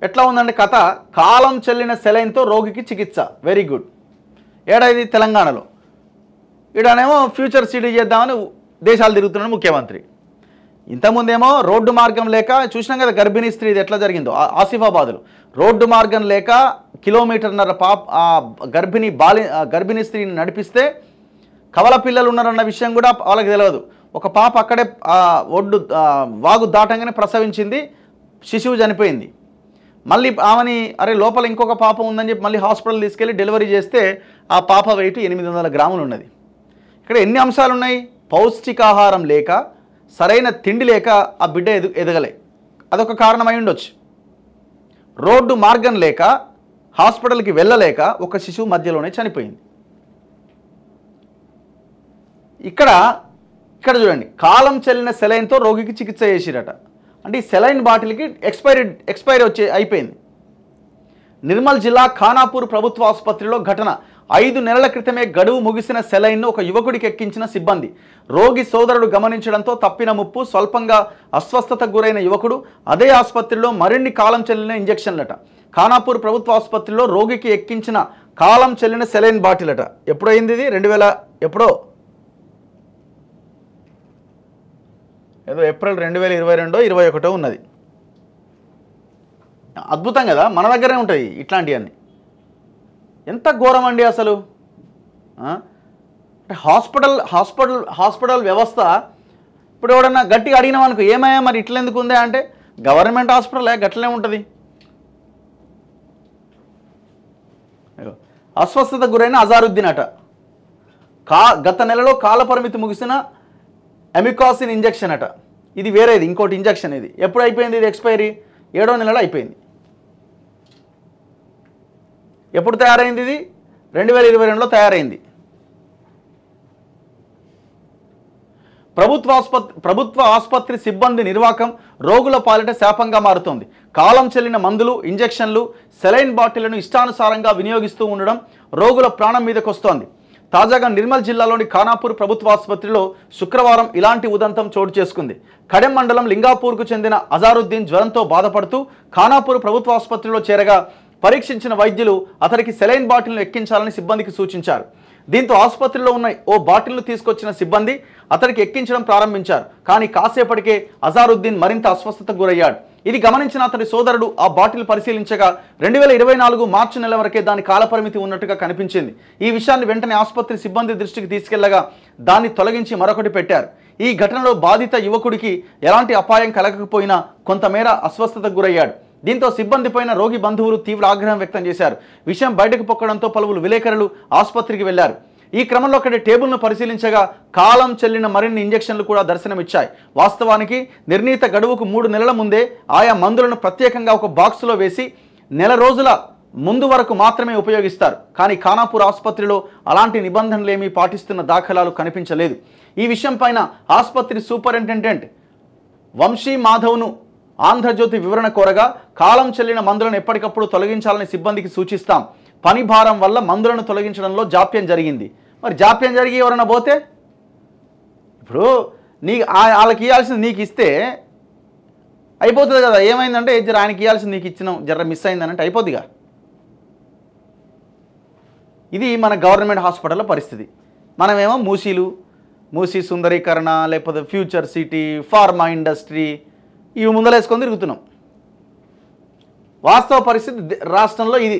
ఎట్లా ఉందంటే కథ, కాలం చెల్లిన సెలైన్తో రోగికి చికిత్స. Very good. ఏడాది తెలంగాణలో ఈడనేమో ఫ్యూచర్ సిటీ చేద్దామని దేశాలు తిరుగుతున్నాడు ముఖ్యమంత్రి. ఇంతకుముందేమో రోడ్డు మార్గం లేక చూసినాం కదా గర్భిణీ స్త్రీ ఎట్లా జరిగిందో ఆసిఫాబాద్లో. రోడ్డు మార్గం లేక కిలోమీటర్న్నర గర్భిణీ స్త్రీని నడిపిస్తే కవల పిల్లలు ఉన్నారన్న విషయం కూడా వాళ్ళకి తెలియదు. ఒక పాప అక్కడే వాగు దాటంగానే ప్రసవించింది, శిశువు చనిపోయింది. మళ్ళీ ఆమెని అరే లోపల ఇంకొక పాప ఉందని చెప్పి మళ్ళీ హాస్పిటల్ తీసుకెళ్ళి డెలివరీ చేస్తే ఆ పాప వెయిట్ 800 గ్రాములు ఉన్నది. ఇక్కడ ఎన్ని అంశాలు ఉన్నాయి? పౌష్టికాహారం లేక, సరైన తిండి లేక ఆ బిడ్డ ఎదగలే, అదొక కారణమై ఉండొచ్చు. రోడ్డు మార్గం లేక, హాస్పిటల్కి వెళ్ళలేక ఒక శిశువు మధ్యలోనే చనిపోయింది. ఇక్కడ చూడండి, కాలం చెల్లిన సెలైన్తో రోగికి చికిత్స చేసిరట. అంటే ఈ సెలైన్ బాటిల్కి ఎక్స్పైరీ అయిపోయింది. నిర్మల్ జిల్లా ఖానాపూర్ ప్రభుత్వ ఆసుపత్రిలో ఘటన. 5 నెలల క్రితమే గడువు ముగిసిన సెలైన్ను ఒక యువకుడికి ఎక్కించిన సిబ్బంది. రోగి సోదరుడు గమనించడంతో తప్పిన ముప్పు. స్వల్పంగా అస్వస్థతకు గురైన యువకుడు అదే ఆసుపత్రిలో మరిన్ని కాలం చెల్లిన ఇంజెక్షన్లట. ఖానాపూర్ ప్రభుత్వ ఆసుపత్రిలో రోగికి ఎక్కించిన కాలం చెల్లిన సెలైన్ బాటిల్ అట. ఎప్పుడైంది ఇది? 2000 ఎప్పుడో ఏదో ఏప్రిల్ 2022-21 ఉన్నది. అద్భుతం కదా, మన దగ్గరే ఉంటాయి ఇట్లాంటివన్నీ. ఎంత ఘోరం అండి అసలు. అంటే హాస్పిటల్ వ్యవస్థ ఇప్పుడు ఎవడన్నా గట్టిగా అడిగినాం అనుకో, ఏమయ్యా మరి ఇట్లా ఎందుకు ఉందా అంటే, గవర్నమెంట్ హాస్పిటల్ గట్లనే ఉంటుంది. అస్వస్థతకు గురైన అజారుద్దీన్ అట. గత నెలలో కాలపరిమితి ముగిసిన ఎమికాసిన్ ఇంజెక్షన్ అట. ఇది వేరేది, ఇంకోటి ఇంజెక్షన్. ఇది ఎప్పుడు అయిపోయింది? ఇది ఎక్స్పైరీ 7వ నెలలో అయిపోయింది. ఎప్పుడు తయారైంది? ఇది 2022లో తయారైంది. ప్రభుత్వ ఆసుపత్రి సిబ్బంది నిర్వాకం రోగుల పాలిట శాపంగా మారుతోంది. కాలం చెల్లిన మందులు, ఇంజెక్షన్లు, సెలైన్ బాటిళ్లను ఇష్టానుసారంగా వినియోగిస్తూ ఉండడం రోగుల ప్రాణం మీదకొస్తోంది. తాజాగా నిర్మల్ జిల్లాలోని ఖానాపూర్ ప్రభుత్వ ఆసుపత్రిలో శుక్రవారం ఇలాంటి ఉదంతం చోటు చేసుకుంది. కడెం మండలం లింగాపూర్కు చెందిన అజారుద్దీన్ జ్వరంతో బాధపడుతూ ఖానాపూర్ ప్రభుత్వ ఆసుపత్రిలో చేరగా పరీక్షించిన వైద్యులు అతనికి సెలైన్ బాటిల్ను ఎక్కించాలని సిబ్బందికి సూచించారు. దీంతో ఆసుపత్రిలో ఉన్న ఓ బాటిల్ను తీసుకొచ్చిన సిబ్బంది అతనికి ఎక్కించడం ప్రారంభించారు. కానీ కాసేపటికే అజారుద్దీన్ మరింత అస్వస్థతకు గురయ్యాడు. ఇది గమనించిన అతని సోదరుడు ఆ బాటిల్ పరిశీలించగా 2024 మార్చి నెల వరకే దాని కాలపరిమితి ఉన్నట్టుగా కనిపించింది. ఈ విషయాన్ని వెంటనే ఆసుపత్రి సిబ్బంది దృష్టికి తీసుకెళ్లగా దాన్ని తొలగించి మరొకటి పెట్టారు. ఈ ఘటనలో బాధిత యువకుడికి ఎలాంటి అపాయం కలగకపోయినా కొంతమేర అస్వస్థతకు గురయ్యాడు. దీంతో సిబ్బందిపైన రోగి బంధువులు తీవ్ర ఆగ్రహం వ్యక్తం చేశారు. విషయం బయటకు పొక్కడంతో పలువురు విలేకరులు ఆసుపత్రికి వెళ్లారు. ఈ క్రమంలో అక్కడి టేబుల్ను పరిశీలించగా కాలం చెల్లిన మరిన్ని ఇంజెక్షన్లు కూడా దర్శనమిచ్చాయి. వాస్తవానికి నిర్ణీత గడువుకు 3 నెలల ముందే ఆయా మందులను ప్రత్యేకంగా ఒక బాక్సులో వేసి నెల రోజుల ముందు వరకు మాత్రమే ఉపయోగిస్తారు. కానీ ఖానాపూర్ ఆసుపత్రిలో అలాంటి నిబంధనలేమీ పాటిస్తున్న దాఖలాలు కనిపించలేదు. ఈ విషయం పైన ఆసుపత్రి సూపరింటెండెంట్ వంశీ మాధవ్ను ఆంధ్రజ్యోతి వివరణ కోరగా, కాలం చెల్లిన మందులను ఎప్పటికప్పుడు తొలగించాలని సిబ్బందికి సూచిస్తాం. పని భారం వల్ల మందులను తొలగించడంలో జాప్యం జరిగింది. మరి జాప్యం జరిగి ఎవరైనా పోతే ఇప్పుడు వాళ్ళకి ఇవ్వాల్సింది నీకు ఇస్తే అయిపోతుంది కదా. ఏమైందంటే జర ఆయనకి ఇవ్వాల్సింది నీకు ఇచ్చినాం, జర మిస్ అయిందనంటే అయిపోద్దిగా. ఇది మన గవర్నమెంట్ హాస్పిటల్ పరిస్థితి. మనమేమో మూసీ సుందరీకరణ, లేకపోతే ఫ్యూచర్ సిటీ, ఫార్మా ఇండస్ట్రీ ఇవి ముందలేసుకొని తిరుగుతున్నాం. వాస్తవ పరిస్థితి రాష్ట్రంలో ఇది.